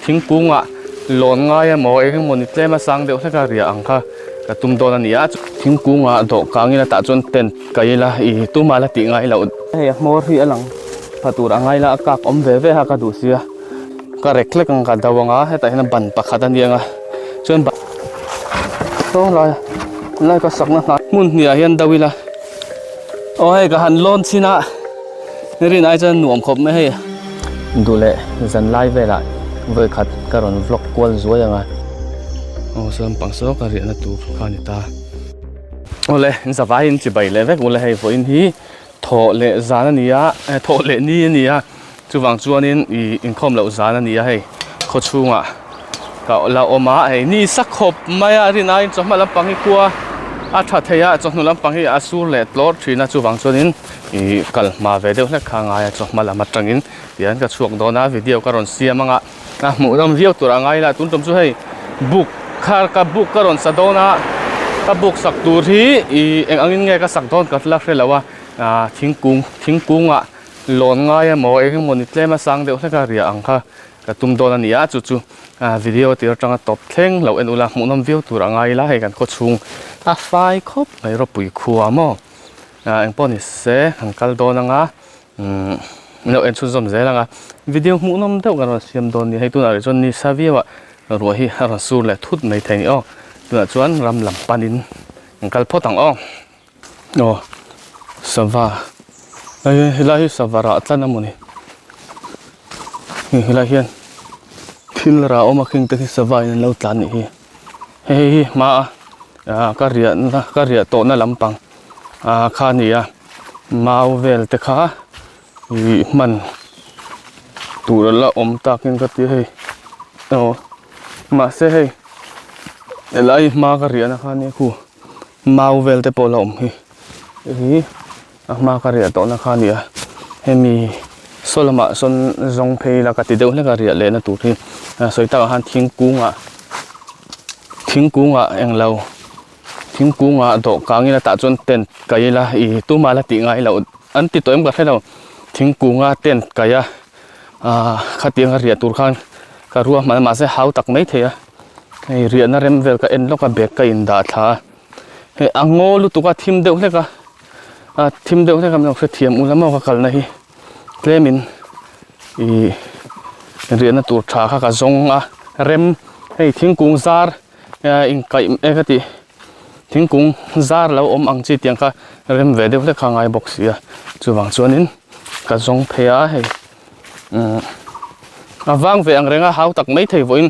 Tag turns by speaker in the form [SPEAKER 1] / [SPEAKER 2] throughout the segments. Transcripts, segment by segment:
[SPEAKER 1] ทิ้งกุ้งหลอนง่ายหมอเองมันนี่เล่มาสังเดียวแค่การเรียงค่ะกระตุ้มโดนนี่ทิ้งกุ้งดอกกลางนี่ละตาจนเต็นไกละตู้มาละติง่ายละเฮ้ยมอที่หลังประตูง่ายละกากอมเว่ฮะกระดูเสียก็เร็กเล็กกันดาวงให้แต่เห็นบันปักขัดนี่จนบันต้องลอยก็สักนะมุนเนี่ยยันดาวิละโอ้ยก็หันล้นสินะนี่รินไอจะหน่วมครบไม่ให้ดูแลจันไล่เวลาเวขัดการอนวล็อกกวนสวยยังไงโอ้เสริมปังโซก็เรียนนะตูข้านิตาโอ้เลยสบายอินจีใบเลยเวกโอ้เลยให้ฝนที่โถเลจานันนี่โถเลนี่นี่จู่วังจวนอินคอมเหล่าจานันนี่ให้เขาชูงก็เราออกมาให้นี่สักขบไม่รินไอจะมาลำปังให้กลัวถ้าเทียจะหนุนลำปังให้อาสูเล็ดลอดที่น่าจู่วังจวนกัลมาเวเดียวเล็กข้างไงจะมาละมาตรังเดี๋ยวก็ช่วงโดนวิดีโอการอนเสียมั้งหมู่ดำเวียวตัวไงล่ะตุ้นตุ้มช่วยบุกคาร์กับบุกการอนสะโดนะกับบุกสักตัวที่เอ็งอังเงี้ยก็สักโดนก็ลักเลยแล้วว่าทิ้งกุ้งหลอนง่ายหมอเองมันนี่เล่มาสังเดียวแค่การเรียงค่ะกับตุ้มโดนนี่จู่วิดีโอที่เราจังตบเท่งเราเอ็นอุลาหมู่ดำเวียวตัวไงล่ะให้กันก็ชุงไฟครบไม่รบปุ๋ยขัวมั้งเอ็งป้อนนี่เสียหันกัลโดนงเราเอ็นชุดสมเด็จแล้ววิดีโอมุนำเท่ากันเสียมโดนนี่ให้ตัวอะไรจนนี่ซาวิวรัวฮีเราสู้เลยทุดในไทยนี่ตัวจวนรำลำปานินกัลพอตังโอ้สวาเฮ้ยลายสวาระตั้งน้ำมันนี่ลายเฮียนทิลรามาคิงตะกี้สวายนั่นเราตั้งนี่เฮ้ยมาการเรียนโตนั่นลำปังข้านี่มาเวลแต่ข้ามันตัวละตากินก็ตีให้มาเสียให้อะไรมาการเรียนนะคะนี่คูมาเวลแต่พอละมาการเรียนตัวนะคะนี่ให้มีโซลมาส่วนจงเพลละก็ติดเดียวเลยการเรียนเลยนะตัวที่สวยตาหันทิ้งกุ้งเองเราทิ้งกุ้งดอกกลางนี่ละตาจนเต็นไกละตู้มาละติง่ายเราอันติดตัวเองก็ให้เราทิ้งกุ้งเต้นไก่ขัดยังเรียนตัวขันก็รู้ว่ามันมาเสียหาวตักไม่เทียเรียนนั่นเริ่มเวลก็เอ็นแล้วก็เบรกก็อินดาท่าอังโง่ลุตุก็ทิมเดียวเลยก็มันต้องเทียมอุลามะก็กันนะเคลมินเรียนนั่นตัวท่าก็จงเริ่มให้ทิ้งกุ้งซาร์อิงไก่ก็ตีทิ้งกุ้งซาร์แล้วอังจีเตียงก็เริ่มเวเดียวเลยข้างไอ้บ็อกซี่จู่บางส่วนนี้ก็จงเพียให้วางเวียงเร่งหาวตักไม่ถี่วัน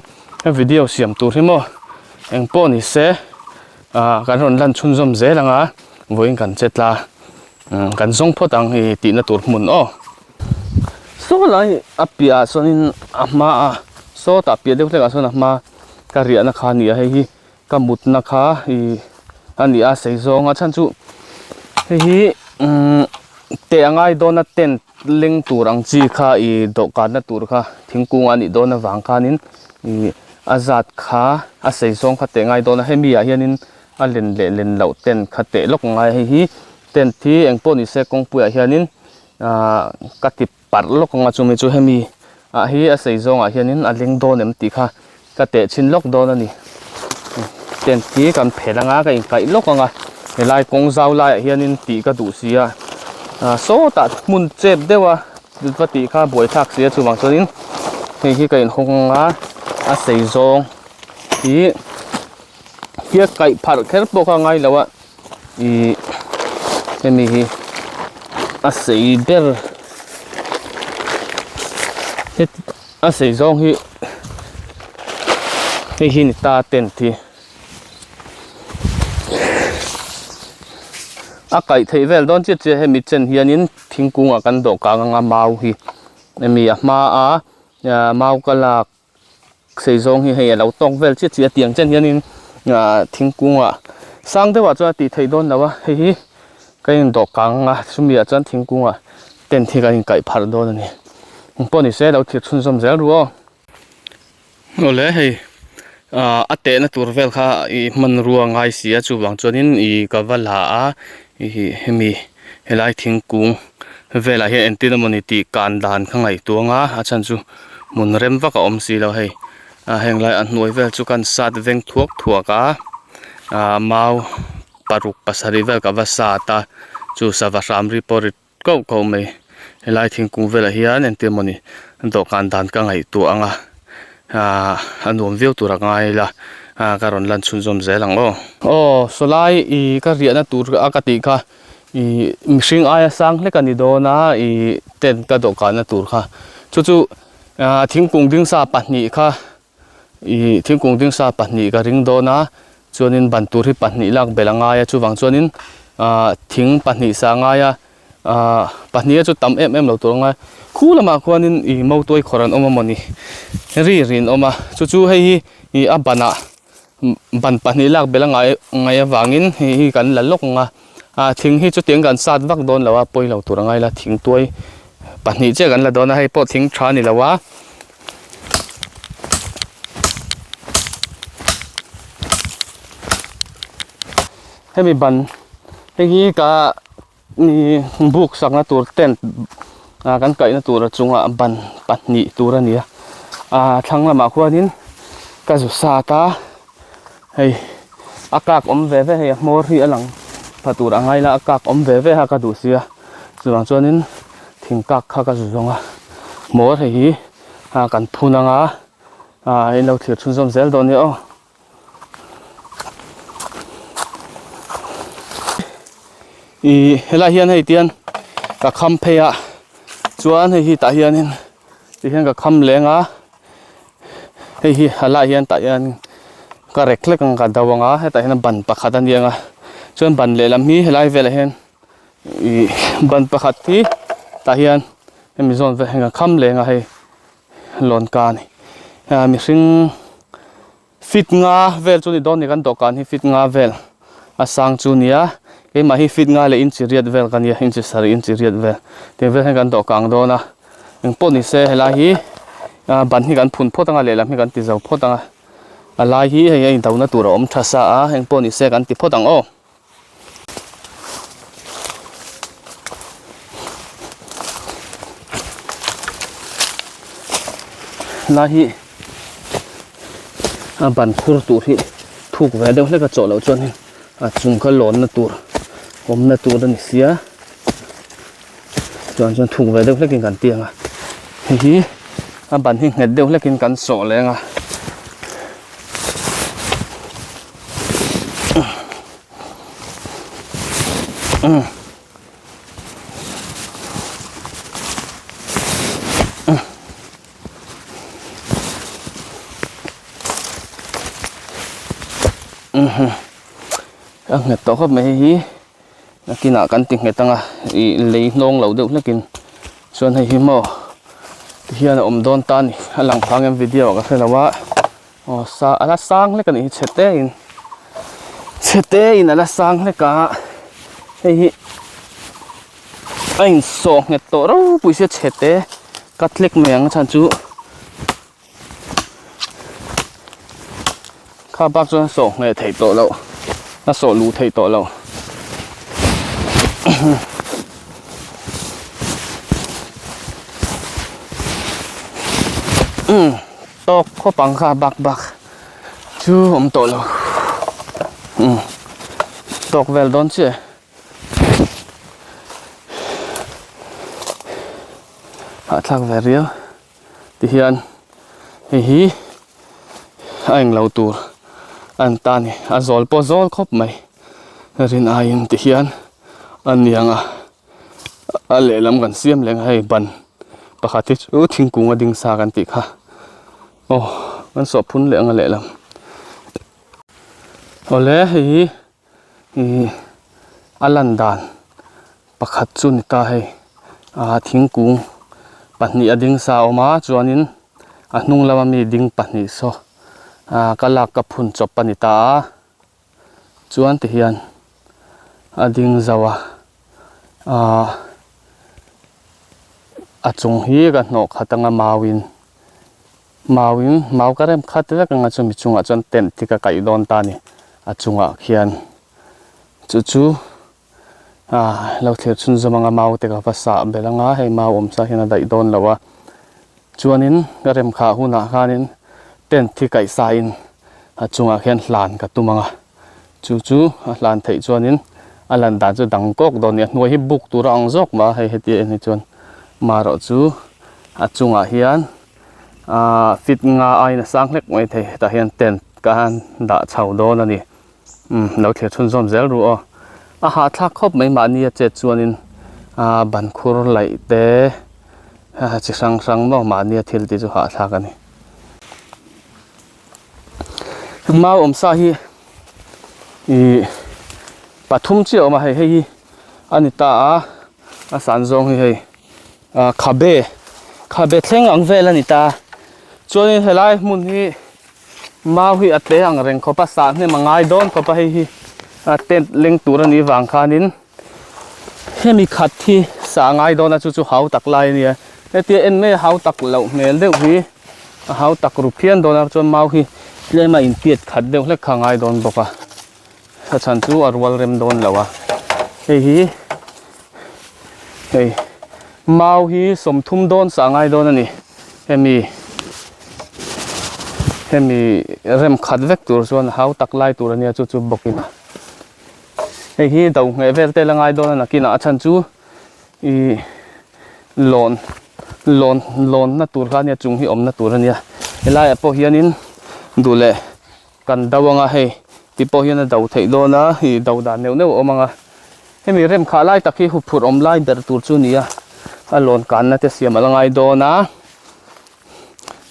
[SPEAKER 1] วิดีโอเสียมตัวที่มั้งเองป้อนนี่เสียการรอนลันชุนจมเจลังวันกันเจ็ดละกันส่งพอตังตีนตัวมุนโซ่เลยปีอาส่วนนี้มาโซ่ตับปีเดียวเลยก็ส่วนมาการเรียนนักขานี่ให้กำมุดนักขาอันนี้เสียงฉันจู่ให้เตะง่ายโดนเต้นเล็งตัวรังจีค่ะดอกการนั่นตัวค่ะทิ้งกุ้งอันนี้โดนวางคานินอาจัดค่ะเสียงค่ะเตะง่ายโดนให้มีอะไรนินเล่นเหล่าเต้นค่ะเตะลกง่ายให้เต้นที่เองป้อนนี่เสกงปุยอะไรนินกัดติปัดลกง่ายจุ่มให้มีให้เสียงอะไรนินเล็งโดนเอ็มตีค่ะกัดเตะชินลกโดนนี่เต้นที่กันเพลงง่ายกับอีกไก่ลกง่ายลายกงเจ้าลายอะไรนินตีก็ดูเสียโซ่ตัดมุนเจ็บเดียวดูปฏิข้าบวยทักเสียจู่บางส่วนนี้ที่ไก่หงเสียจงที่ไก่ผัดแค่ปกง่ายแล้วมีเสียเบลเสียจงที่นี่ตาเต็นที่ไก่ที่เวลโดนจิตให้มิดเช่นเฮียนินทิ้งกุ้งกันดอกกลางมาฮีมีมาก็ลากเสียงให้เราต้องเวลจิตเตียงเช่นเฮียนินทิ้งกุ้งสร้างได้ว่าจะตีที่โดนแล้วว่าเฮ้ยก็ยังดอกกลางสมัยจันทิ้งกุ้งเต็นที่กันไก่พัดโดนนี่พอนี่เสร็จเราที่ชุนสมเสร็จรู้โอ้เลยเฮ้ยเตะนะตัวเวลค่ะมันรัวง่ายเสียจู่บางส่วนนี้ก็ว่าละมีเฮลัยทิ้งกุ้งเวลาเห็นตีนมันตีการดานข้างในตัวอาจารย์จู่ mun rem vaka om si lo hei heng lai an hnuai vel chu kan sat veng thuak a mau paruk pasari vel ka va sata chu sawa ram ri porit ko mai helai thingkung vel hian en temoni do kan dan ka ngai tu anga anuam veu tur ngai la karon lan chun zom zelang o solai I ka riana tur ka ti kha I mishing aya sang le kan ni do na I ten ka do kan na tur kha chu thingkung ding sa pahni kha I thingkung ding sa pahni ka ring do na chuanin ban tur hi pahni lak belanga ya chu wang chuanin thing pahni sa nga ya pahni chu tam em lo tur nga khulama khuanin I mo toi khoran oma moni rin oma chu hei I abana ban pahni lak belanga ngai wangin hi kan lalok nga thing hi chu tiang kan sat vak don lawa poi lo tur ngai la thing toi pahni che kan la don hei po thing tha ni lawa hemi ban hei ka ni buk sak na tur tent kan kai na tur chunga ban pahni tur ania thanglama khuanin ka zu sa ta hei akak om ve hei mor hi alang patur angai la akak om ve ha ka du sia chuang chuanin thingkak kha ka zu zonga mor hei kan phunanga in lo thir thun zom zel don ni I hela hian hei tian ka kham pheya chuan hei ta hianin ti hian ka kham lenga hei hi hala hian ta hian ka reklek ang ka dawanga heta hian ban pakhat anianga chuan ban le lam hi helai vel hen I ban pakhat hi ta hian hemi zon ve henga kham lenga hei lon ka ni mi hring fit nga vel chu ni don ni kan dokan hi fit nga vel asang chu nia ke ma hi fit nga le in chi riat vel kan ya in chi sari in chi riat vel te vel hen kan do kang do na eng po ni se hela hi ban hi kan phun photanga le lam hi kan ti zau photanga alai hi hei dau na tur om thasa eng po ni se kan ti photang la hi ban khur tur hi thuk ve deuh le ka chaw lo chon hin chung kha lon na tur om na tur ni sia chuan thuk ve deuh lekin kan tianga hi ban hi nget deuh lekin kan so lenga nget to khop mai hi kina kan ti ngetanga I lei nong lo deuh lekin chuan hei hi mo hian om don ta ni alang phangem video ka helawa sa ala sang le kan hi chete in ala sang le ka hei hi ain so nget to ro puise chete katlek meng chan chu kha bak chuan so nge thei to lo na so lu thei to lo tok kho pang kha bak chu om to lo tok vel don che thak ve ria ti hian hi anh lau tur an tani azol po zol khop mai rin ain ti hian an nianga a le lam kan siam leng hei ban pakhati chu thingkung a ding sa kan ti kha kan so phun le anga le lam ole hi alan dan pakhat chu ni ta hei thingkung pahnih a ding sa oma chuanin a hnung lama mi ding pahnih so kalak ka phun chop pani ta chuan ti hian a ding zawa a chung hi ka hno khatanga mau karem khatla ka nga chumi chunga chon ten tika kai don ta ni a chunga khian chu lo thir chun zamanga mau te ka pasa belanga hei mau om sa hina dai don lawa chuanin ka rem kha huna khanin tent thi kai sa in chunga khian hlan ka tumanga chu hlan thei chuanin alan dan chu dangkok don ni hnuai hi buk tura ang jok ma hei heti ni chuan maro chu chunga hian fit nga aina sang hlek mai thei ta hian tent kan da chho don ani lo thle thun zom zel ru o ha thak khop mai ma ni che chuanin ban khur lai te chi sang no ma ni thil ti chu ha thak ani mau sa hi pathum chi oma hei ani ta san zong hi khabe thleng ang vel ani ta chuan helai mun hi mau hi atle ang reng khopa sa ne mangai don khopa hi tent leng tur ani wang khanin hemi khat thi sa ngai don chu hau tak lai ni eti en me hau tak lo mel deuh hi hau tak ru phian don chuan mau hi lema in piet khat deuh hle khangai don boka chan chu arwal rem don lawa hei mau hi som thum don sa ngai don ani hemi rem khat vek tur chuan hau tak lai tur ani chu bokin hei dau nge vel te langai don na kina chan chu lon na tur kha ni chung hi om na tur ani helai po hianin dule kan dawanga hei ti po hian dau thei dona hi dau da neu omanga hemi rem kha lai takhi hu phur om lai ber tur chu nia alon kan na te siam alangai dona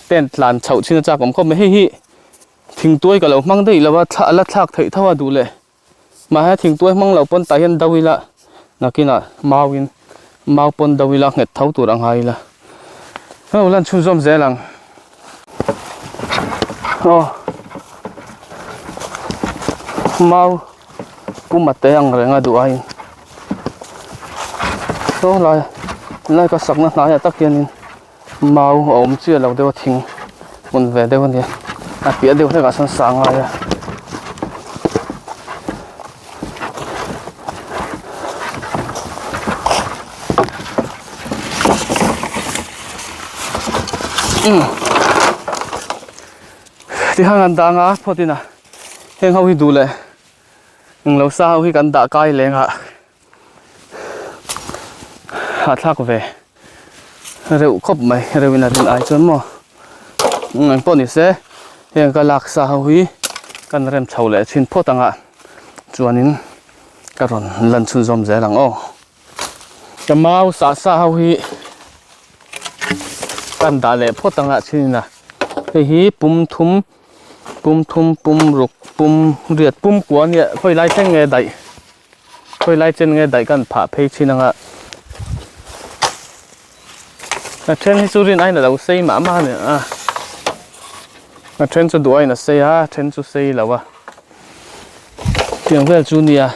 [SPEAKER 1] ten tlan chau china cha kom me hi thing tuai ka lo mang dei lawa ala thak thei thawa dule ma ha thing tuai mang lo pon ta hian dawila nakina mau pon dawila nget thau tur ang haila lan chu zom zelang mau pumate ang renga duai so lai ka sakna na ya takianin mau om chia lo dewa thing mun ve dewa ni pia dewa ka san sanga ya ti hangan da nga photina heng ho hi dule lo sa ho hi kan da kai lenga ha thak ve reu khop mai reuina rin ai chon mo ngang poni se heng ka lak sa ho hi kan rem chhole chin photanga chuanin karon lan chun zom zelang kamau sa ho hi kan da le photanga chinina hi pum ruk pum riat pum kwa ni khoi lai chen nge dai kan pha phei chinanga na chen hi churin aina lo sei ma ne na chen chu duai na sei chen chu sei lawa tiang vel chu nia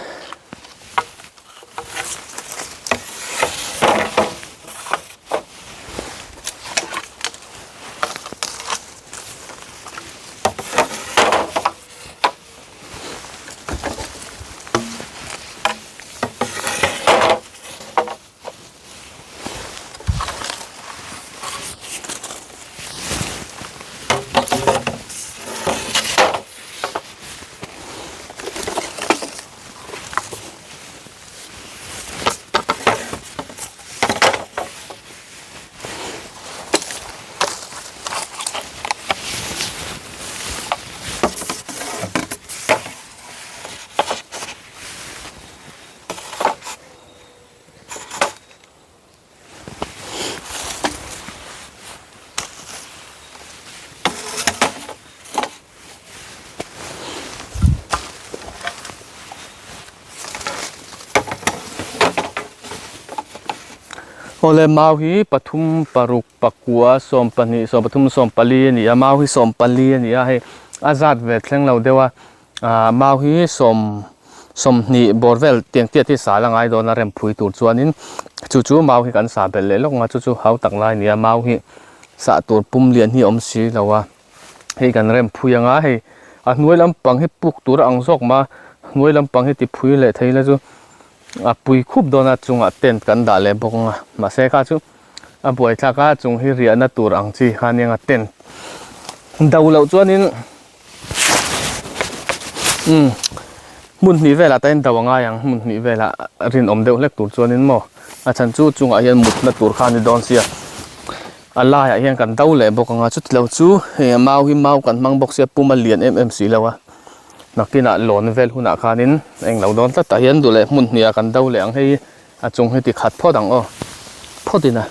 [SPEAKER 1] ole mau hi pathum paruk pakua som pathum som pali ni mau hi som pali ni he azat ve thleng lo dewa mau hi som ni borvel tiang tia ti sa langai don rem phui tur chuanin chu mau hi kan sa bel le lok nga chu hau tak lai ni mau hi sa tur pum lian hi om si lawa hei kan rem phui anga hei hnuai lampang hi puk tur ang zok ma hnuai lampang hi ti phui le theila chu pui khup dona chunga tent kan da le bokonga ma se kha chu บวยทักาจุงฮิเรียนตูรังจีคันยังเต้นดาวเหล่าจวนนี้มุนนี้เวลาเต้นดาวง่ายยังมุนนี้เวลารินอมเดวเล็กตูจวนนี้มั้งอาจารย์จูจุงอายันมุดนตูร์คันนี้ดอนเสียอะไรอย่างกันดาวเล่บอกงาจุดเหล่าจูเฮียมาวิมากันมังบอกเสียปุ่มมาเลียนMMCแล้ววะนักกินหลอนเวลหุ่นอาคานินเองเราโดนตัดแต่ยันดูเลยมุนนี้กันดาวเล่ให้จงให้ติดขัดพ่อดังพ่อดีนะ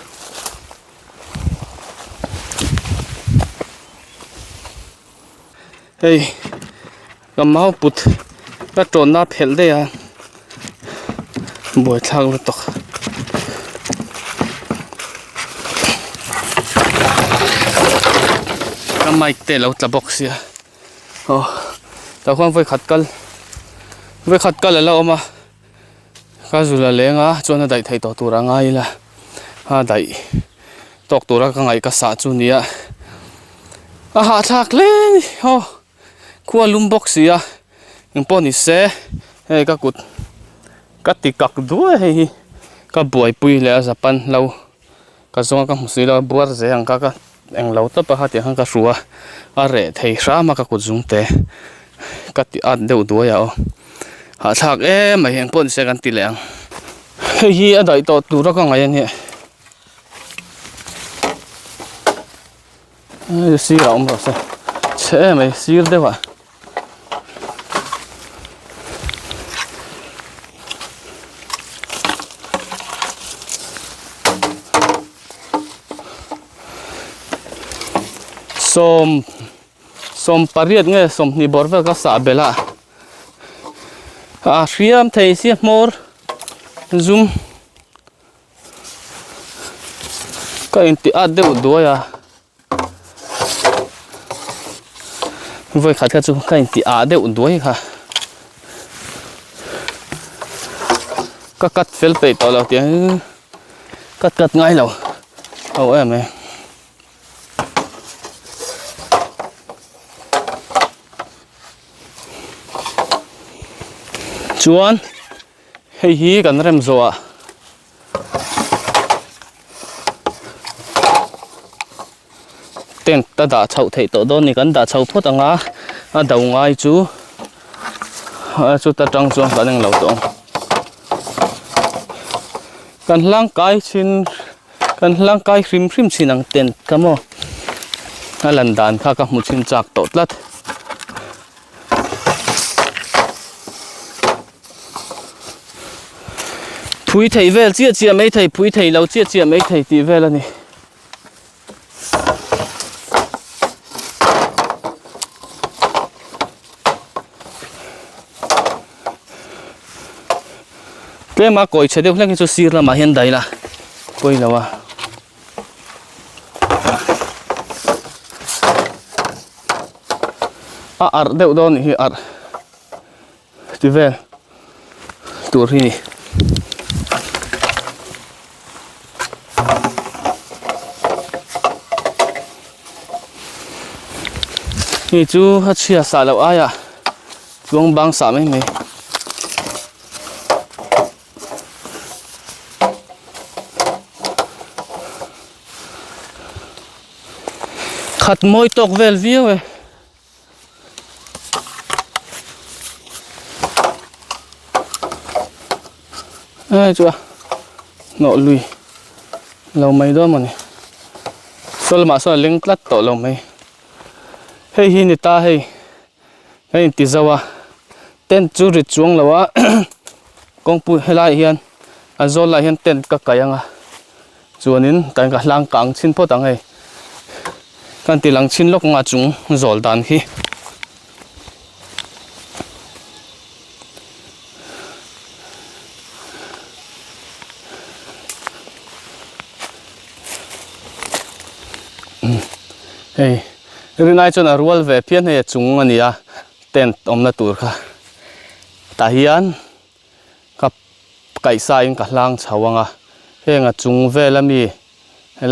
[SPEAKER 1] เฮ้ยก็มาปุดก็โจนหน้าเพลได้อะบวยทางรถตกก็ไม่เตะเราจะบอกเสียแต่ความไฟขัดกันแล้วมาก็จุลเลี้ยงจนได้ไทยต่อตัวร่างไงล่ะได้ตกตัวร่างไงก็สะจุนี่หาทักเล่นขั้วลุมบอกเสียยังป้อนนี่เซ่ก็กุดก็ติกักด้วยก็บวยปุยแล้วจะปันเราก็ส่งก็มุสีเราบัวเสียงก็เองเราต้องไปหาที่ห้างก็รัวอะไรไทยสามาก็กุดจุงเตะก็ติอัดเดือดด้วยหาทักไม่เห็นป้อนเสียกันตีแรงอะไรต่อตัวร่างไงเนี่ยสีเราไม่รู้สิเช่ไหมสีเดียวสมปริยดเงี้ยสมนิบอร์เวก็สาเบล่าเรียมไทยเสียมอร์ซุ่มก็อินติอัดเดือดด้วยไว้ขัดกันจุก็อินติอัดเดือดด้วยค่ะก็กัดเฟลไปต่อแล้วเดี๋ยวกัดง่ายแล้วเอาไหมชวนให้ฮีกันเริ่มโซ่เต็นตาด่าเช่าเทตัวโดนนี่กันด่าเช่าพูดต่างดาวง่ายจูตาจังจวนกันยังเหล่าตรงกันร่างกายชินกันร่างกายริมชินังเต็นก็มั่วลันดานข้ากับมุชินจากตดลัดพุยไทยเวลเจียไม่ไทยพุยไทยเราเจียไม่ไทยตีเวลนี่เรื่องมาก่อยเฉยๆเรื่องที่จะซีร์ละมาเห็นได้ละก่อยแล้ววะอัดเดี๋ยวโดนนี่อัดตีเวลตัวนี้นี่จูฮัชเชียสาแล้วจวงบางสาไม่ไหมขัดมวยตกเวลวิวจัวหนอลุยเราไม่ได้มันสลมาสลเล็งกลัดต่อเราไม่เฮ้ยนี่ตาเฮ้ยติดzawahเต้นจูริจวงแล้ววะกองปุ่ยให้ลายเฮียนอันโซลายเฮียนเต้นก็ไกยังจวนนี้แต่ก็หลังกลางชิ้นพอตั้งให้กันตีหลังชิ้นลกงาจุงโซลดันที่เฮ้ยเรื่องนายจนรัวเวเพียนให้จุงอันนี้เต้นอมนาตูร์ค่ะตาเฮียนกับไก่สายกับล่างชาวงเฮงจุงเวลมี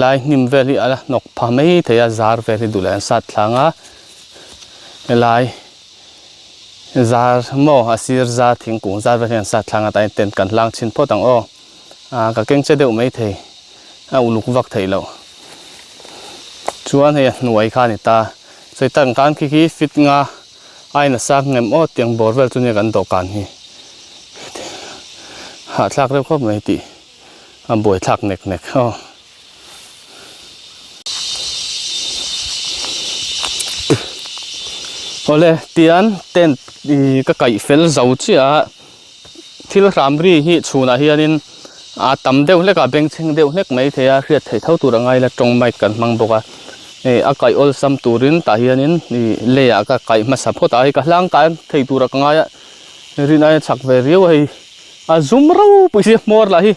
[SPEAKER 1] ลายนิมเวลีอะไรนกพาไม่เทียซาร์เวลีดูแลสัตว์หลังลายซาร์โมอาศิรซาทิ้งกุ้งซาร์เวลีสัตว์หลังแต่เต้นกันล่างชิ้นพอตั้งก็เก่งเฉยเดียวไม่เทีย เอาลูกวักไทยแล้วชวนให้หน่วยข้านี่ตาใส่ตั้งการขี้ฟิตงาไอ้น่ะซักเงิมอ้อเตียงบอร์เวลตัวนี้กันต่อกันนี่หาทักเรียบครบไหมติบ่อยทักเน็กเอาเลยเตียนเต้นก็ไก่เฟลเจ้าเชี่ยที่เราทำรีฮิชูนะเฮียนินตำเดียวเล็กเบ่งเชิงเดียวเล็กไม่เทียเรียดเท่าตัวไงและตรงไม่กันมังบอกว่าไก่อลซัมตูรินตาเฮียนินเลี้ยก็ไก่มาสับพอตายก็ล่างกันเท่าตัวไงรินไอ้ชักเวรีวให้ซุ่มเราไปเสียมอร์ละฮิ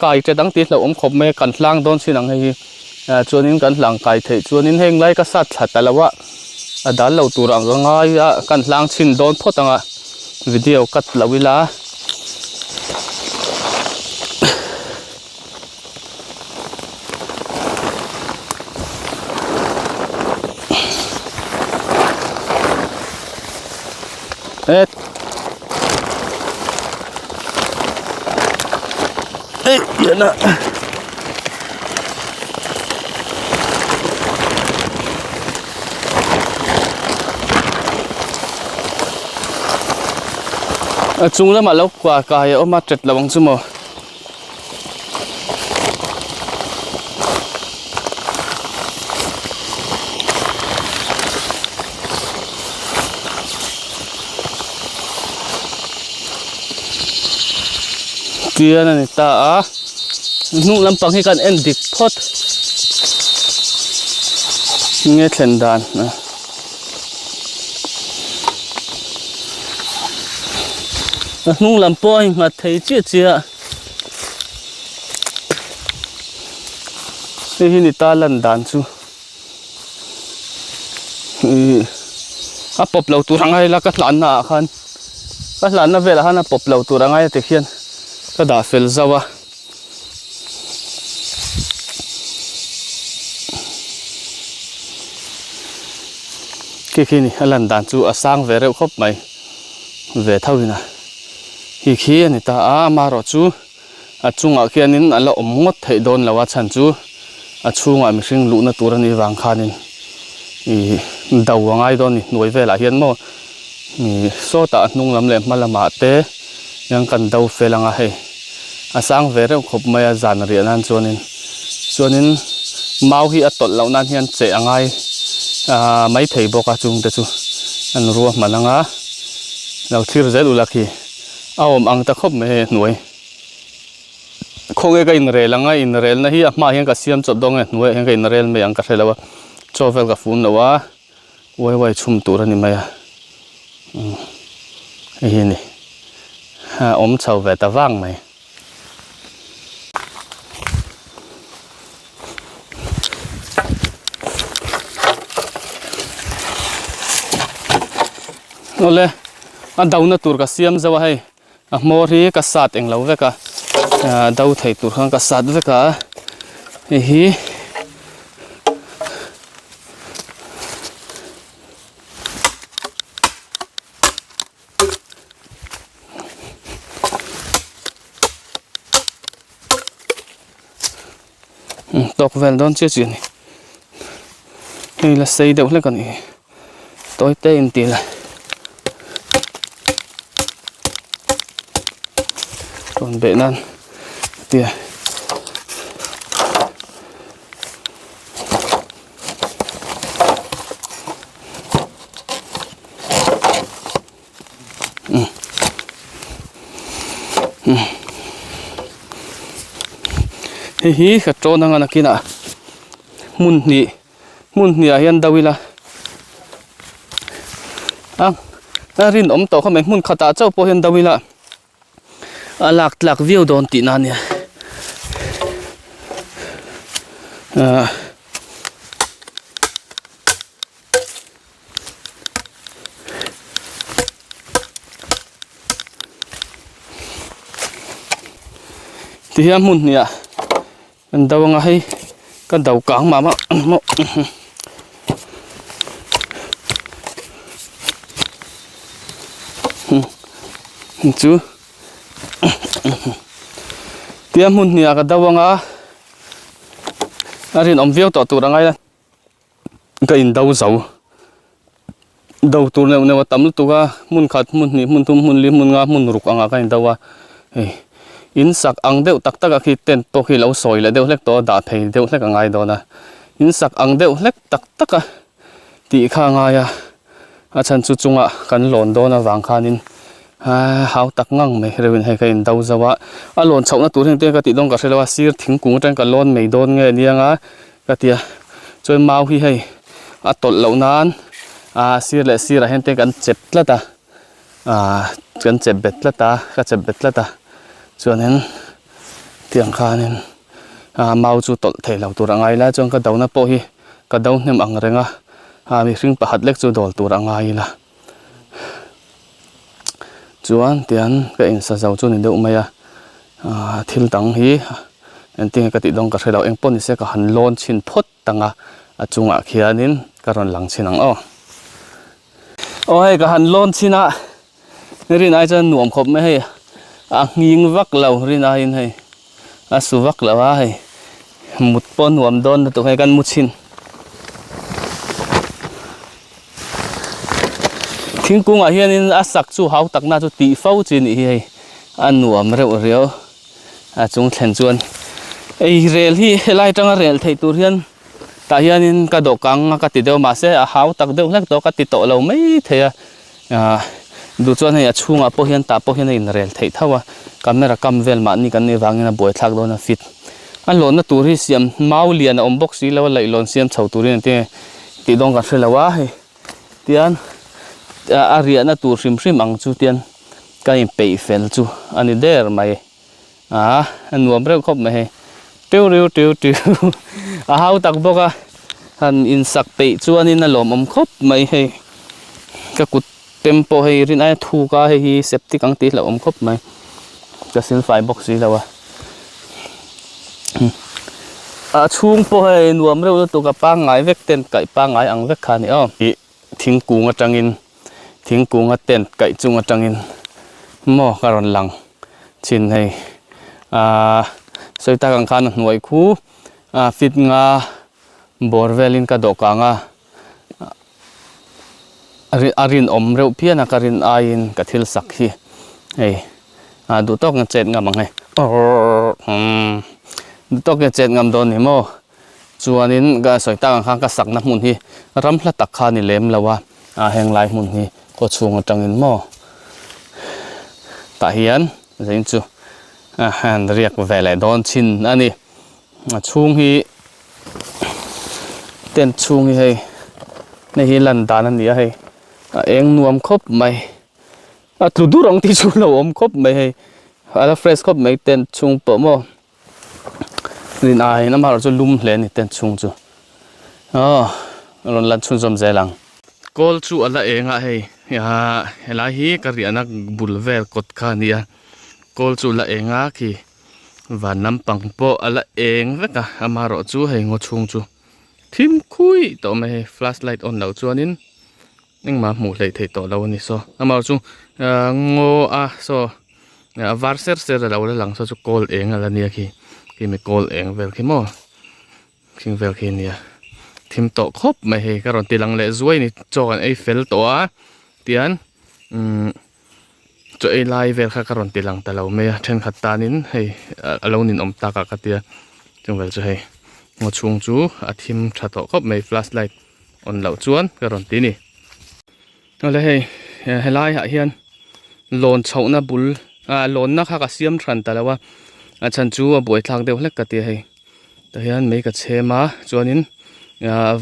[SPEAKER 1] ไก่จะดังตีเราขบเมกันล่างโดนสินังให้จวนนินกันล่างไก่เท่จวนนินเฮงไล่ก็สัตว์แต่ละว่าดันเราตัวรังก็ง่ายกันล้างชิ้นโดนพอตั้งวิดีโอกัดละเวลาเฮ้ยเดี๋ยวนะจุงแล้วมาแล้วกว่ากายเอามาจัดระวังซุ่มเกียร์นั่นตานุ่งลำปังให้กันเอ็นดิกพอดเงี้ยเช่นดานนะนุ่งลำปอยมาเทเจี๊ยนี่นี่ตาลันดานซูปบเหล่าตัวรังไงแล้วก็หลานน่ะคันก็หลานน่ะเวลาฮะปบเหล่าตัวรังไงเทียนก็ด่าเฟลซาวะขี้นี่ลันดานจูสร้างเวรครบไหมเวเท่านี้นะขี้นี่ตามารอจูจุงขี้นินเราอมงดให้โดนแล้วว่าฉันจูช่วงมิชิงลุนตัวนี้วางคานินดาวง่ายโดนนี่หน่วยเวลาเห็นมั้งโซตานุ่งลำเล็บมาละมาเตยังกันดาวเฟลังให้สร้างเวรครบไม่จานเรียนนั่นส่วนนี้มาฮีตดเหล่านั้นเห็นเจ๋งง่ายไม่เทบอกจุงแต่จูอันรัวมันงะเราที่เราจะดูลักที่เอาอังตะคบไม่หน่วยคงเองอินเรลง่ายอินเรลนะฮีมาเห็นกับเสียมจดดงหน่วยเห็นกับอินเรลไม่ยังกับเรลว่าโจเฟลกับฝุ่นนะว่าไว้ชุ่มตัวนี่ไม่นี่ชาวเวตาว่างไหมนั่นเลยดาวน์ตัวกับเสียมจะว่าให้มอรีกับสัตว์เองเราเวกดาวไทยตัวข้างกับสัตว์เวกตกเวลโดนเชื่อนี่นี่ละใส่เดี๋ยวเลยกันนี่ตัวเต้นตีละตอนเบนั้นเตี้ยฮีกระโจนนั่งกินมุนนี่ยันดาวิละรินอมโตเขาไม่มุนขตาเจ้าพอยันดาวิละหลักวิวโดนตีนั่นเนี่ยที่ยามุนเนี่ยมันดาวงให้ก็ดาวกลางมาจูที่ยามุนเนี่ยก็ดาวง arin om viau to tu rangai la ka in dau zau dau tu ne wa tam tu ga mun khat mun ni mun tum mun li mun nga mun ruk anga ka in dawa in sak ang deuh tak tak a khi ten to khi lo soi la deuh lek to da thei deuh lek angai do na in sak ang deuh lek tak tak a ti kha nga ya a chan chu chunga kan lon do na wang khanin hau tak ngang me rewin he ka in dau zawa a lon chhauna tur heng te ka ti dong ka hrelawa sir thingkung tang ka lon mei don nge nianga ka tia choi mau hi hei a tol lo nan sir le sir a hen te kan chep tlata kan chep bet tlata ka chep bet tlata chuan hen tiang khanin mau chu tol thei lo tur angai la chong ka dauna po hi ka dau hnem ang renga mi hring pahat lek chu dol tur angai la chuan tian ka in sa zau chu ni deuh mai thil tang hi en ting ka ti dong ka hrelo eng pon ni se ka han lon chin phot tanga achunga khianin ka ron lang chinang hei ka han lon china rin ai chan nuam khop me hei nging vak lo rin ai in hei su vak lo hei mut pon nuam don tu hei kan muchin thingkung a hian in sak chu hau tak na chu ti fo chin hi hei nuam reu reu chung thlen chuan rel hi helai tanga rel thei tur hian ta hian in ka do kang ka ti deuh ma se hau tak deuh hlek to ka ti to lo mai theya du chuan hei chunga po hian ta po hian in rel thei thawa camera kam vel ma ni kan ni wangina boi thlak do na fit an lon na tur hi siam mau lian om box hi lo lai lon siam chho turin te ti dong ka hrelawa hei tian ria na tur hrim ang chu tian ka in pei fel chu ani der mai nuam reu khop mai hei tiu hau tak boka han in sak pei chuan in a lom om khop mai hei ka kut tempo hei rin ai thu ka hei septic ang ti lo om khop mai ka sil fai box hi lawa chung po hei nuam reu tu ka pa ngai vek ten kai pa ngai ang vek khani thingkung atangin thingkung a ten kai chung atangin mo karon lang chin hei soita kang khan hnuai khu fit nga borvelin ka do ka nga arin om reu piana karin ain ka thil sak hi hei du tok nga chet ngam ang hei du tok nga chet ngam don ni mo chuanin ga soita kang khan ka sak na mun hi ramhla tak kha ni lem lawa heng lai mun hi ko chung atangin mo ta hian zain chu han riak vele don chin ani chung hi ten chung hi hei nei hi lan dan ani hei eng nuam khop mai tu du rong ti chu lo om khop mai hei ala fresh khop mai ten chung po mo rin ai na mar chu lum hle ni ten chung chu ron lan chun zom zelang kol chu ala enga hei hela hi karianak bulvel kot kha nia kol chu la enga ki van nampang po ala eng veka amaro chu hei ngo chung chu thim khui to me flashlight on lo chuanin engma mu hlei thei to lo ni so amaro chu ngo so varser ser lo la lang so chu kol eng ala nia ki me kol eng vel ki mo king vel ki nia thim to khop me hei karon tilang le zuai ni chon ei fel to tian cho ai lai vel kha karon tilang talo me then khatanin hei alonin om taka katia chungwel chu hei ngo chung chu athim thato khop mai flashlight on lo chuan karon ti ni ole hei helai ha hian lon chhouna bul lon na kha ka siam thran talawa chan chu a boi thlak deuh hlek ka ti hei ta hian mei ka chema chuanin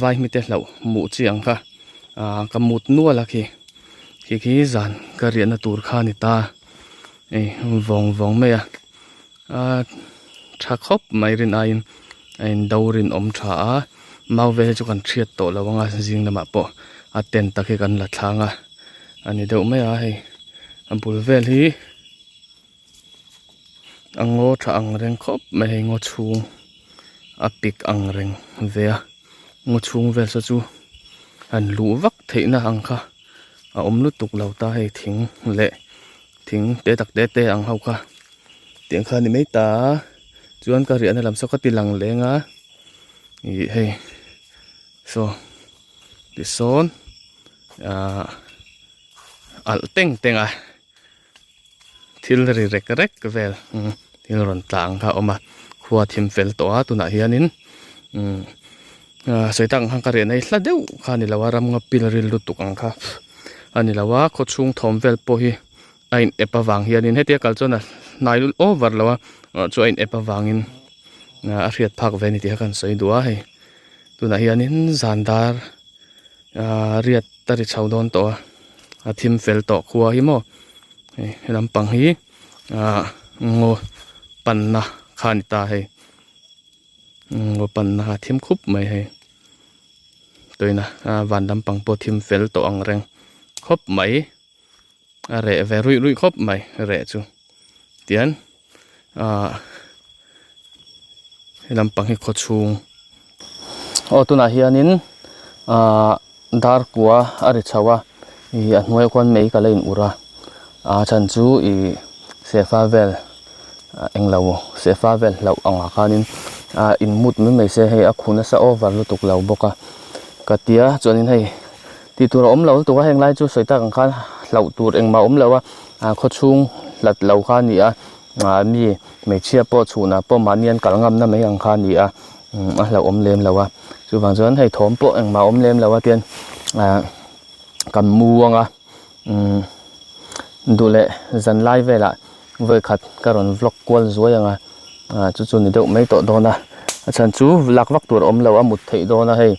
[SPEAKER 1] vai mi te hlo mu chiang kha ka mut nuala khi zan ka riana tur kha ni ta vong me tha khop mai rin ain daurin om tha mau ve chu kan thiat to lawanga jing lama po ten takhe kan la thlanga ani deuh me hei bul vel hi ango tha ang reng khop me hei ngo chung apik ang reng ve ngo chung vel sa chu an lu vak theina ang kha om lu tuk lo ta hei thing te tak te ang hau kha tiang kha ni mai ta chuan ka rian lam so ka tilang lenga hey so this zone al teng a thil ri rek vel thil ron tlang kha oma khua thim fel to a tuna hianin soitang hang ka re nei hla deuh kha ni lawa ram nga pil ril lutuk ang kha ani lawa kho chung thom vel po hi ain epawang hianin hetia kal chona nailul over lawa chu ain epawangin a riat phak ve ni ti kan soi duwa hei tuna hianin zandar riat tari chaudon to a thim fel to khuwa hi mo lampang hi ngo panna khan ta hei ngo panna thim khup mai hei toina van lampang po thim fel to ang reng khop mai re ve rui khop mai re chu tian lampang hi kho chung o tuna hianin dar kwa ari chawa I anway kwan may kalain ura chan chu I sefa vel englaw sefa vel law ang akanin in mut may se hey akuna sa over lutuk law boka katia chuanin hey titura law tuka heng lai chu soita kang khan law tur engma lawa kho chung lat law khan ni mi may chia po chuna po manian kalngam na may ang khan ni law lem lawa chu wang chuan hey thom po engma lem lawa tian kan muanga dule zan lai vela voi khat karon vlog kwal zoyanga chu chu ni deuh mai to dona chan chu lak vak tur om lawa mut thei dona hei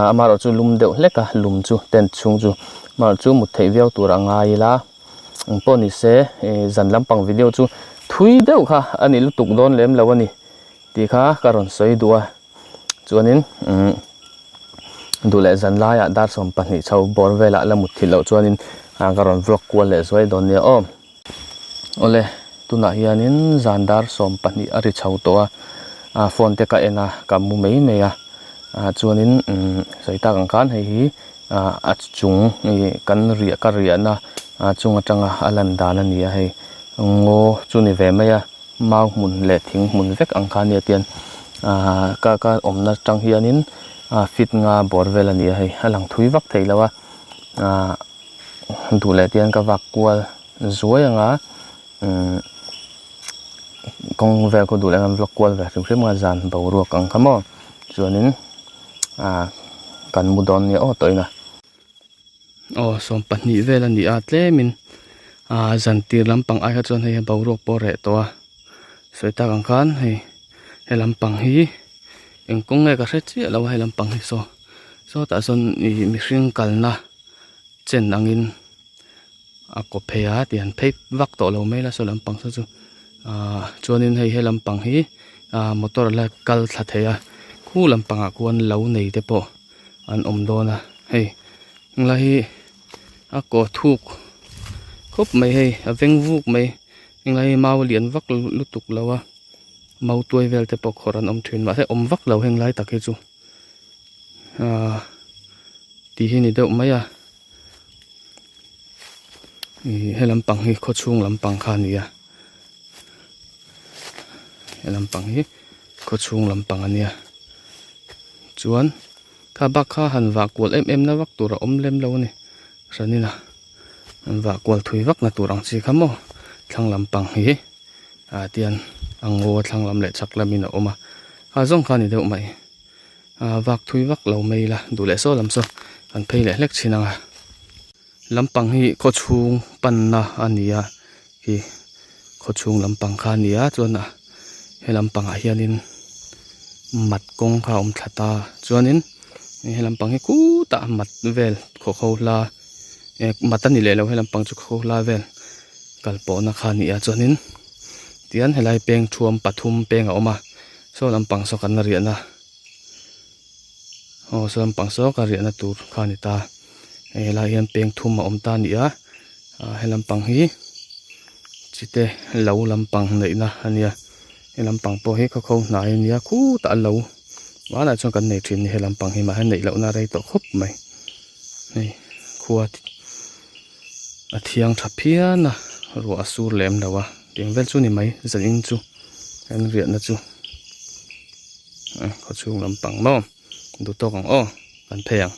[SPEAKER 1] amaro chu lum deuh hleka lum chu ten chung chu mar chu mut thei veu tur anga ila poni se zan lampang video chu thui deuh kha ani lutuk don lem lawani ti kha karon soi duwa chuanin dule zan lai dar som pani chau bor vela la mut thilo chuanin karon vlog kwal le zoi don ne ole tuna hianin zandar som pani ari chau to phone te ka ena kamu mei meya chuanin soita kang khan hei achung kan ria ka ria na chunga tanga alan dana ni hei ngo chuni ve meya mau mun le thing mun vek ang khan ya tian ka omna tang hianin fit nga bor vela ni hei halang thui vak thei lawa dule tian ka vak kwal zoyanga kong ve ko dule ngam vlog kwal ve rim nga zan bawro kang khamo chuanin kan mudon ni toina som pani vela ni tlemin zan tir lampang ai ha chon hei bawro po re to soita kang khan hei helampang hi engkong nge ka hrechi lawa helampang hi so ta son mi hring kalna chen angin akopheya tian phei vak to lo mela so lampang so chu chuanin hei helampang hi motor la kal thla theya khu lampanga kuan lo nei te po an om dona hei ngla hi ako thuk khop mai hei aveng vuk mai ngla hi mau lian vak lutuk lawa mau tuai vel te po khoran om thin ma he om vak lo heng lai takhe chu ti hi ni deuh mai he lampang hi kho chung lampang kha ni he lampang hi kho chung lampang ania chuan kha bak kha han wa kwal em na wak tur om lem lo ni ranina an wa kwal thui wak na turang chi khamo thlang lampang hi tian ango thlang lam le chak lamina oma zong kha ni deuh mai wak thui wak lo mai la dule so lam so an phei le hlek chinanga lampang hi kho chung panna ania hi kho chung lampang kha nia chuan he lampang hianin mat kong kha om thlata chuanin he lampang hi ku ta mat vel kho la matani le lo he lampang chu kho la vel kalpo na kha nia chuanin tian helai peng thuam pathum peng oma so lampang so kan ria na so lampang so ka ria na tur kha ni ta helai hian peng thum om ta ni he lampang hi chite lo lampang nei na ania he lampang po hi kho na ania khu ta lo wala chon kan nei thin he lampang hi ma han nei lo na rei to khop mai nei khuat athiang thapia na ro asur lem lawa tiếng vel chu ni mai zan in chu en riat na chu เขาchungลำปังมอดูโตของอ้อกันแพง